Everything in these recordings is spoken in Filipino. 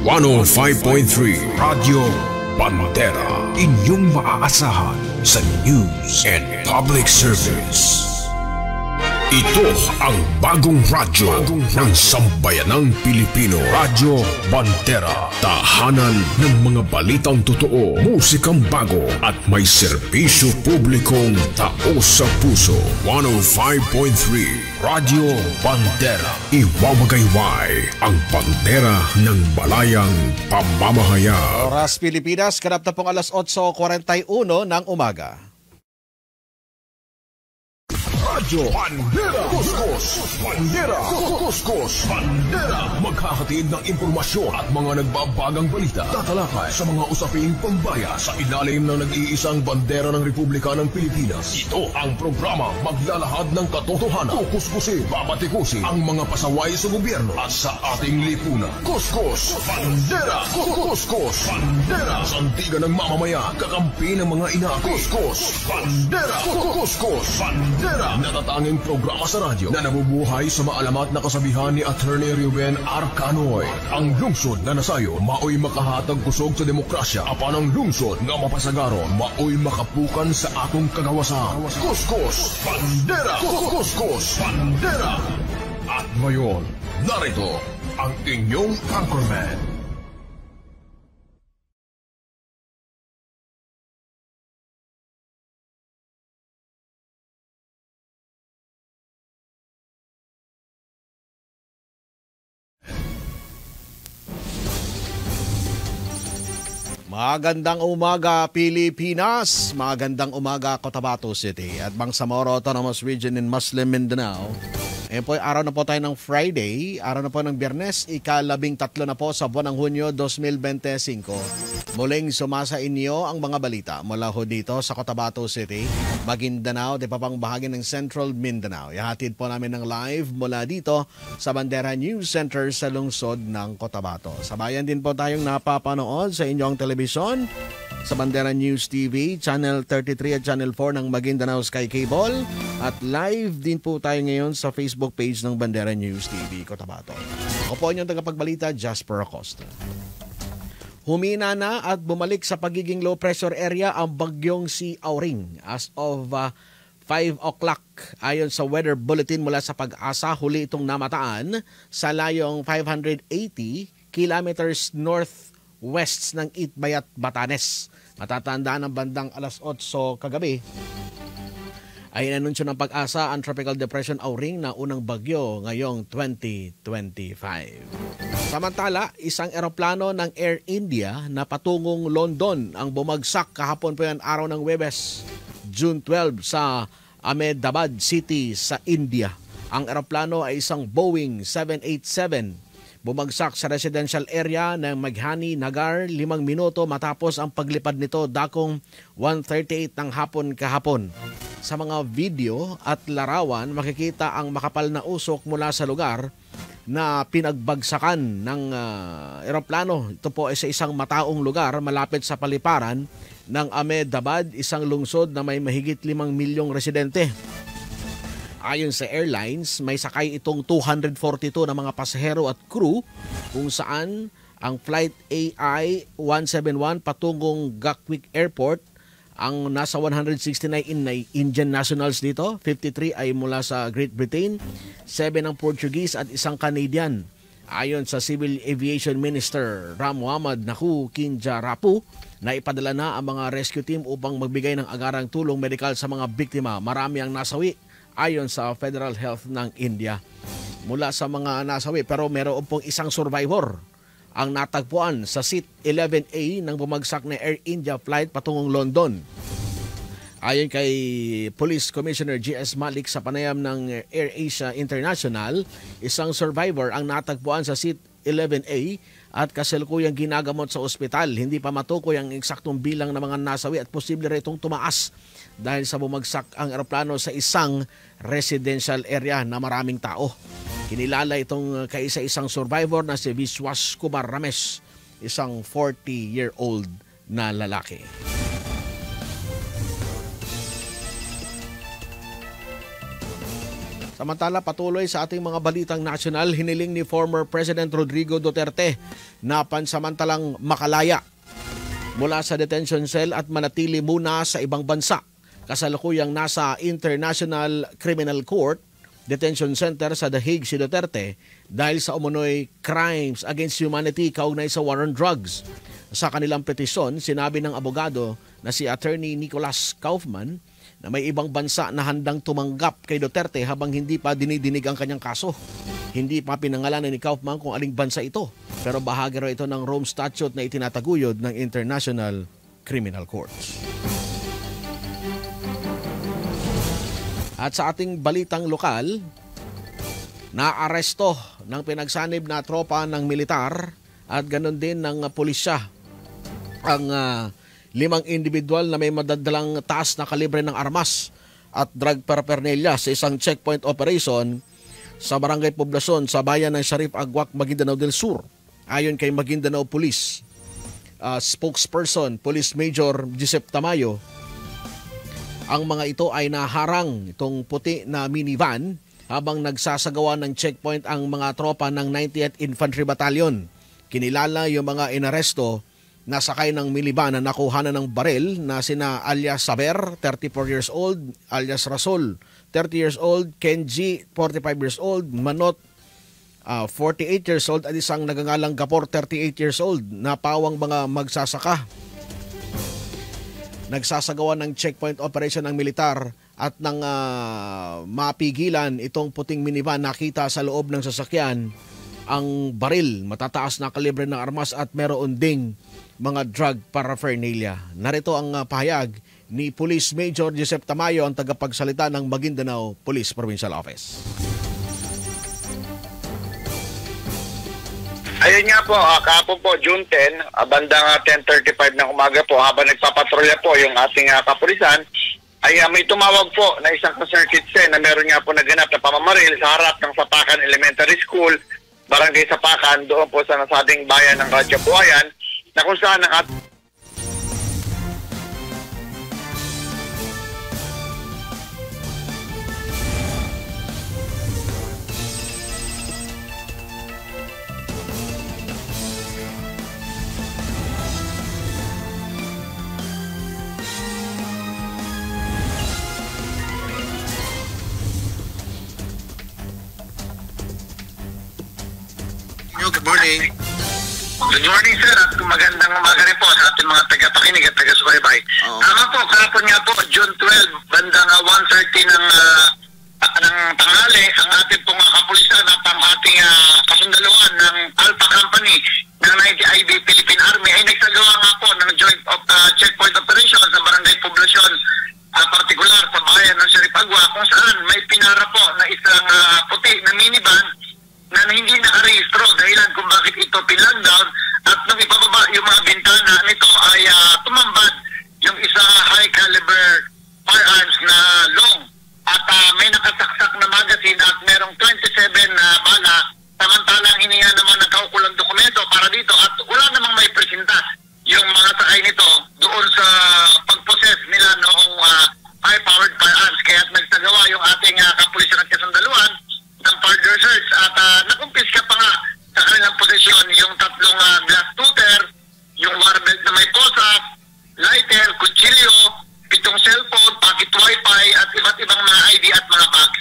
105.3 Radio Bandera, inyong maaasahan sa news and public service. Ito ang bagong radyo ng sambayanang Pilipino. Radyo Bandera. Tahanan ng mga balitang totoo, musikang bago at may serbisyo publikong taos sa puso. 105.3 Radyo Bandera. Iwawagayway ang bandera ng balayang pamamahayag. Oras Pilipinas, kanap na pong alas 8:41 ng umaga. Radyo Bandera, Kuskus, Bandera, Kuskus, Bandera. Magkakatid ng impormasyon at mga nagbabagang balita. Tatalakay sa mga usaping pambaya sa ilalim ng nag-iisang bandera ng Republika ng Pilipinas. Ito ang programa maglalahad ng katotohanan. Kukuskusin, babatikusin ang mga pasaway sa gobyerno at sa ating lipunan. Kuskus, Bandera, Kuskus, Bandera. Sandigan ng mamamayan, kakampi ng mga ina. Kuskus, Bandera, Kuskus, Bandera. Natatanging programa sa radyo na nabubuhay sa maalamat na kasabihan ni Attorney Ruben R. Canoy. Ang lungsod na nasayo, maoy makahatag kusog sa demokrasya. Apan ang lungsod nga mapasagaron, maoy makapukan sa atong kagawasan. Kuskus, Bandera! Kuskus, Bandera! At ngayon, narito ang inyong anchorman. Magandang umaga Pilipinas, magandang umaga Cotabato City at Bangsamoro Autonomous Region in Muslim Mindanao. Ngayon po araw na po tayo ng Friday, araw na po ng Biyernes, ika-13 na po sa buwan ng Hunyo 2025. Muling sumasa inyo ang mga balita mula ho dito sa Cotabato City, Maguindanao, di pa pang bahagi ng Central Mindanao. Ihatid po namin ng live mula dito sa Bandera News Center sa lungsod ng Cotabato. Sabayan din po tayong napapanood sa inyong telebisyon sa Bandera News TV, Channel 33 at Channel 4 ng Maguindanao Sky Cable at live din po tayo ngayon sa Facebook page ng Bandera News TV Cotabato. Ako po inyong tagapagbalita, Jasper Acosta. Humina na at bumalik sa pagiging low pressure area ang bagyong si Auring as of 5 o'clock. Ayon sa weather bulletin mula sa Pag-asa, huli itong namataan sa layong 580 kilometers northwest ng Itbayat, Batanes. Matatandaan ng bandang alas 8 kagabi ay inanunsyo ng Pag-asa ang Tropical Depression Auring na unang bagyo ngayong 2025. Samantala, isang eroplano ng Air India na patungong London ang bumagsak kahapon po yan araw ng Huwebes, June 12 sa Ahmedabad City sa India. Ang eroplano ay isang Boeing 787. Bumagsak sa residential area ng Meghani Nagar 5 minuto matapos ang paglipad nito dakong 1:38 ng hapon kahapon. Sa mga video at larawan, makikita ang makapal na usok mula sa lugar na pinagbagsakan ng eroplano. Ito po ay sa isang mataong lugar malapit sa paliparan ng Ahmedabad, isang lungsod na may mahigit 5 milyong residente. Ayon sa airlines, may sakay itong 242 na mga pasahero at crew kung saan ang flight AI-171 patungong Gatwick Airport. Ang nasa 169 Indian nationals dito, 53 ay mula sa Great Britain, 7 ang Portuguese at isang Canadian. Ayon sa Civil Aviation Minister Ram Muhammad Naku Kinjarapu, na ipadala na ang mga rescue team upang magbigay ng agarang tulong medikal sa mga biktima. Marami ang nasawi ayon sa Federal Health ng India. Mula sa mga nasawi, pero meron pong isang survivor ang natagpuan sa Seat 11A ng bumagsak na Air India flight patungong London. Ayon kay Police Commissioner G.S. Malik sa panayam ng Air Asia International, isang survivor ang natagpuan sa Seat 11A at kasalukuyang ginagamot sa ospital. Hindi pa matukoy ang eksaktong bilang ng mga nasawi at posible rin itong tumaas dahil sa bumagsak ang eroplano sa isang residential area na maraming tao. Kinilala itong kaisa-isang survivor na si Viswas Kumar Ramesh, isang 40-year-old na lalaki. Samantala, patuloy sa ating mga balitang nasyonal, hiniling ni former President Rodrigo Duterte na pansamantalang makalaya mula sa detention cell at manatili muna sa ibang bansa. Kasalukuyang nasa International Criminal Court Detention Center sa The Hague si Duterte dahil sa umunoy crimes against humanity kaugnay sa war on drugs. Sa kanilang petisyon, sinabi ng abogado na si Attorney Nicholas Kaufman na may ibang bansa na handang tumanggap kay Duterte habang hindi pa dinidinig ang kanyang kaso. Hindi pa pinangalanan ni Kaufman kung aling bansa ito, pero bahagi raw ito ng Rome Statute na itinataguyod ng International Criminal Courts. At sa ating balitang lokal, naaresto ng pinagsanib na tropa ng militar at ganon din ng pulisya ang 5 individual na may madadalang taas na kalibre ng armas at drug paraphernalia sa isang checkpoint operation sa Barangay Poblacion sa bayan ng Sharif Agwak, Maguindanao del Sur. Ayon kay Maguindanao Police spokesperson, Police Major Joseph Tamayo, ang mga ito ay naharang itong puti na minivan habang nagsasagawa ng checkpoint ang mga tropa ng 90th Infantry Battalion. Kinilala yung mga inaresto na sakay ng minivan na nakuha na ng baril na sina alias Saber, 34 years old, alias Rasol, 30 years old, Kenji, 45 years old, Manot, 48 years old at isang nagangalang Gapor, 38 years old na pawang mga magsasaka. Nagsasagawa ng checkpoint operation ng militar at nang mapigilan itong puting minivan, nakita sa loob ng sasakyan ang baril, matataas na kalibre ng armas at meron ding mga drug paraphernalia. Narito ang pahayag ni Police Major Joseph Tamayo, ang tagapagsalita ng Maguindanao Police Provincial Office. Ayun nga po, kahapon po, June 10, bandang 10:35 ng umaga po, habang nagpapatrolya po yung ating kapulisan, ay may tumawag po na isang concerned citizen na meron nga po naganap na pamamaril sa harap ng Sapakan Elementary School, Barangay Sapakan, doon po sa nasabing bayan ng Radyo Buhayan, na kung saan ang Good morning. Good morning, sir, at magandang umaga rin po sa ating mga tagapakinig at taga-subaybay. Tama po, kahapon nga po, June 12, bandang 1:30 ng tanghali, ang ating pong kapulisan at ang ating kasundaluhan ng Alpha Company ng 90IB Philippine Army ay nagsagawa nga po ng joint checkpoint operation sa Barangay Poblacion, partikular sa bayan ng Sharif Agwak, kung saan may pinara po na isang puti na minivan na hindi nakarehistro dahilan kung bakit ito pinlockdown, at nung ipababa yung mga bintana nito ay tumambad yung isang high caliber firearms na long at may nakasaksak na magazine at merong 27 na bala, samantalang hiniya naman ng kaukulang dokumento para dito at wala namang may presenta yung mga sakay nito doon sa pag-possess nila noong high-powered firearms. Kaya nagsagawa yung ating kapulisan at kasundaluhan ng further search at nakumpiska pa nga sa kanilang posisyon yung 3 glass tutor, yung warbelt na may posas, lighter, kutsilyo, 7 cellphone, pocket wifi at iba't ibang mga ID at mga bags.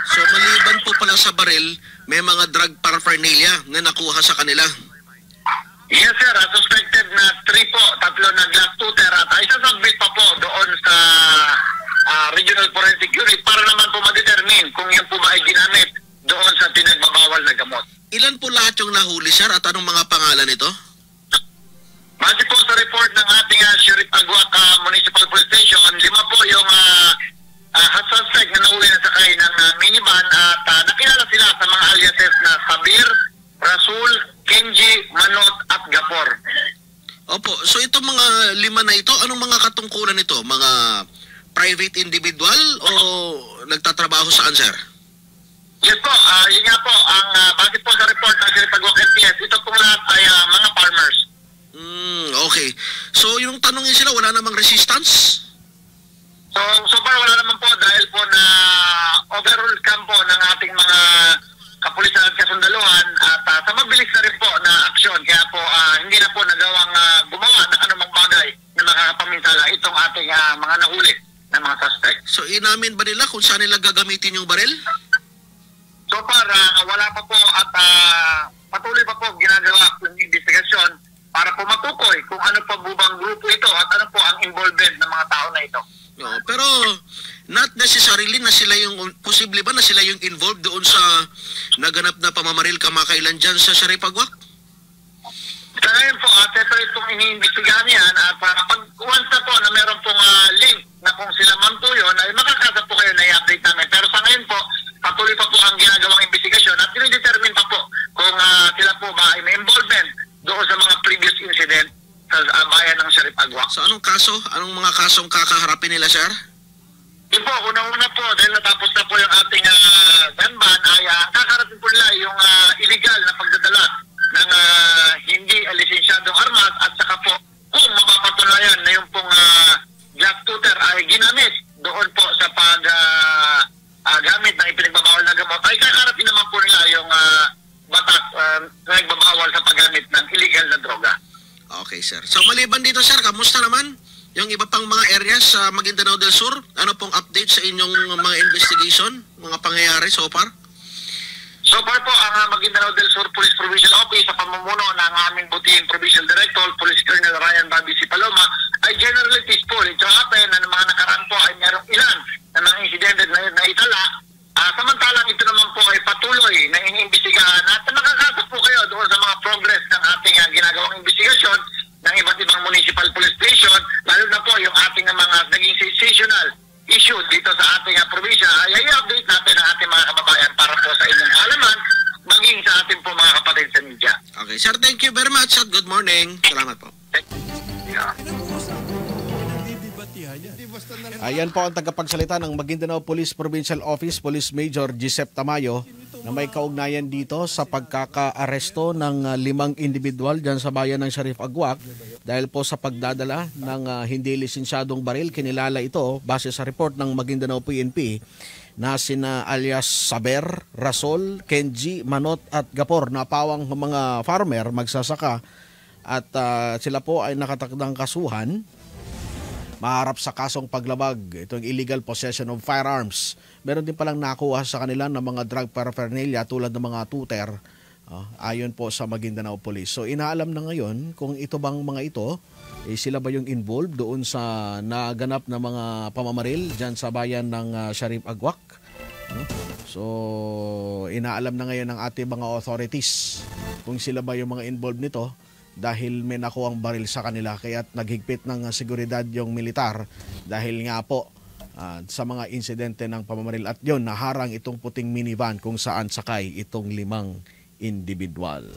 So maliban po pala sa baril, may mga drug paraphernalia na nakuha sa kanila. Yes, sir. Suspected na 3 po, 3 na glass tutor at isasubmit pa po doon sa Regional Forensic Unit para naman po ma-determine kung yan po ba ay ginamit doon sa pinagbabawal na gamot. Ilan po lahat yung nahuli, sir, at anong mga pangalan nito? Base po sa report ng ating Sharif Agwak Municipal Police Station, 5 po yung suspect na nahuli na sakay ng minivan at nakilala sila sa mga aliases na Sabir, Rasul, Kenji, Manot at Gapor. Opo, so itong mga 5 na ito, anong mga katungkulan nito? Mga private individual o nagtatrabaho saan, sir? Yes po, yun nga po, ang base po sa report ng Sharif Agwak MPS, ito pong lahat ay mga farmers. Okay. So yung tanongin sila, wala namang resistance? So far wala naman po dahil po na overall camp po inamin ba nila kung saan nila gagamitin yung baril? So far, wala pa po at patuloy pa po ginagawa yung investigasyon para po matukoy kung ano pa bubang grupo ito at ano po ang involvement ng mga tao na ito. No, pero not necessarily na sila yung, posible ba na sila yung involved doon sa naganap na pamamaril kamakailan dyan sa Sharif Agwak? Sa ngayon po, siyempre itong iniimbestigahan yan at pag once na po na meron pong link na kung sila man po yun, ay makakasa po kayo na i-update namin. Pero sa ngayon po, patuloy pa po ang ginagawang investigasyon at dinidetermine pa po kung sila po ba ay may involvement doon sa mga previous incident sa bayan ng Sharif Agwak. So anong kaso? Anong mga kasong kakaharapin nila, sir? Yun po, unang-una po, dahil natapos na po yung ating gun ban, ay kakarapin po nila yung illegal na pagdadala ng hindi lisensyadong armas at saka po kung mapapatunayan na yung pong Jack Tutor ay ginamit doon po sa gamit ng ipinagbabawal na gamot, ay kakarapin naman po nila yung batas na nagbabawal sa paggamit ng illegal na droga. Okay, sir. So maliban dito, sir, kamusta naman yung iba pang mga areas sa Maguindanao del Sur? Ano pong update sa inyong mga investigation, mga pangyayari so far? So far po, ang Maguindanao del Sur Police Provincial Office sa pamumuno ng aming butihing Provincial Director, Police Colonel Ryan Bobby C. Paloma, ay generally peaceful. Ito happen na ng mga nakaraan po ay merong ilan na mga insidente na itala. Samantalang ito naman po ay patuloy na iniimbestigahan at nakakasap po kayo doon sa mga progress ng ating ginagawang investigasyon ng iba't ibang municipal police station, lalo na po yung ating mga naging sensational issue dito sa ating probinsya. Ay i-update natin ang ating mga kababayan para po sa inyong kaalaman, maging sa ating po mga kapatid sa media. Okay, sir, thank you very much at good morning. Salamat po. Yeah. Ayan po ang tagapagsalita ng Maguindanao Police Provincial Office, Police Major Gisep Tamayo, na may kaugnayan dito sa pagkaka-aresto ng 5 individual dyan sa bayan ng Sharif Agwak dahil po sa pagdadala ng hindi lisensyadong baril. Kinilala ito base sa report ng Maguindanao PNP na sina alias Saber, Rasol, Kenji, Manot at Gapor na pawang mga farmer, magsasaka at sila po ay nakatakdang kasuhan. Maharap sa kasong paglabag, itong illegal possession of firearms. Meron din palang nakuha sa kanila ng mga drug paraphernalia tulad ng mga tuter, ayon po sa Maguindanao Police. So inaalam na ngayon kung ito bang mga ito, sila ba yung involved doon sa naganap na mga pamamaril dyan sa bayan ng Sharif Agwak. So inaalam na ngayon ng ating mga authorities kung sila ba yung mga involved nito, dahil may nakuhang baril sa kanila kaya naghigpit ng seguridad yung militar dahil nga po sa mga insidente ng pamamaril at yun naharang itong puting minivan kung saan sakay itong 5 individual.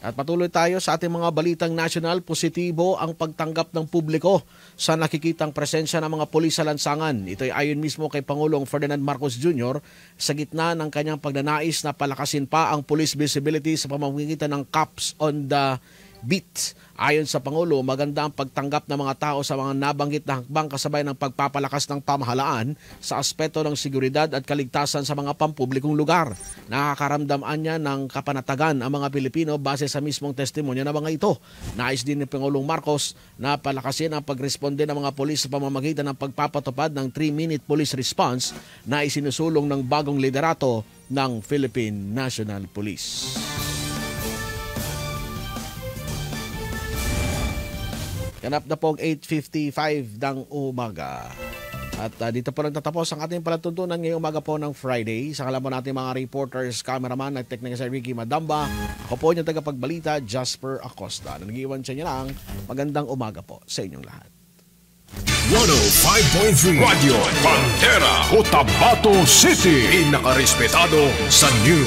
At patuloy tayo sa ating mga balitang nasyonal. Positibo ang pagtanggap ng publiko sa nakikitang presensya ng mga pulis sa lansangan. Ito ay ayon mismo kay Pangulong Ferdinand Marcos Jr. sa gitna ng kanyang pagnanais na palakasin pa ang police visibility sa pamamagitan ng Cops on the Beat. Ayon sa Pangulo, maganda ang pagtanggap ng mga tao sa mga nabanggit na hakbang kasabay ng pagpapalakas ng pamahalaan sa aspeto ng seguridad at kaligtasan sa mga pampublikong lugar. Nakakaramdaman niya ng kapanatagan ang mga Pilipino base sa mismong testimonya ng mga ito. Nais din ni Pangulong Marcos na palakasin ang pagresponde ng mga pulis sa pamamagitan ng pagpapatupad ng 3-minute police response na isinusulong ng bagong liderato ng Philippine National Police. Ganap na pong 8:55 ng umaga. At dito po nagtatapos ang ating palatuntunan ngayong umaga po ng Friday. Sa kalam po natin mga reporters, cameraman at technical sa Ricky Madamba. Ako po yung tagapagbalita, Jasper Acosta. Nag-iwan siya niya lang. Magandang umaga po sa inyong lahat. 105.3 Radio Bandera, Cotabato City. Inakarespetado sa news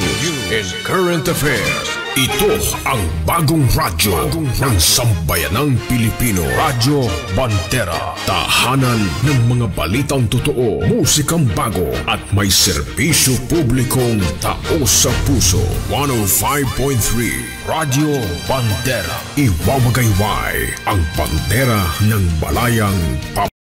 and current affairs. Ito ang bagong radyo ng sambayanang Pilipino. Radyo Bandera. Tahanan ng mga balitang totoo, musikang bago at may serbisyo publikong taos sa puso. 105.3 Radio Bandera. Iwawagayway ang bandera ng balayang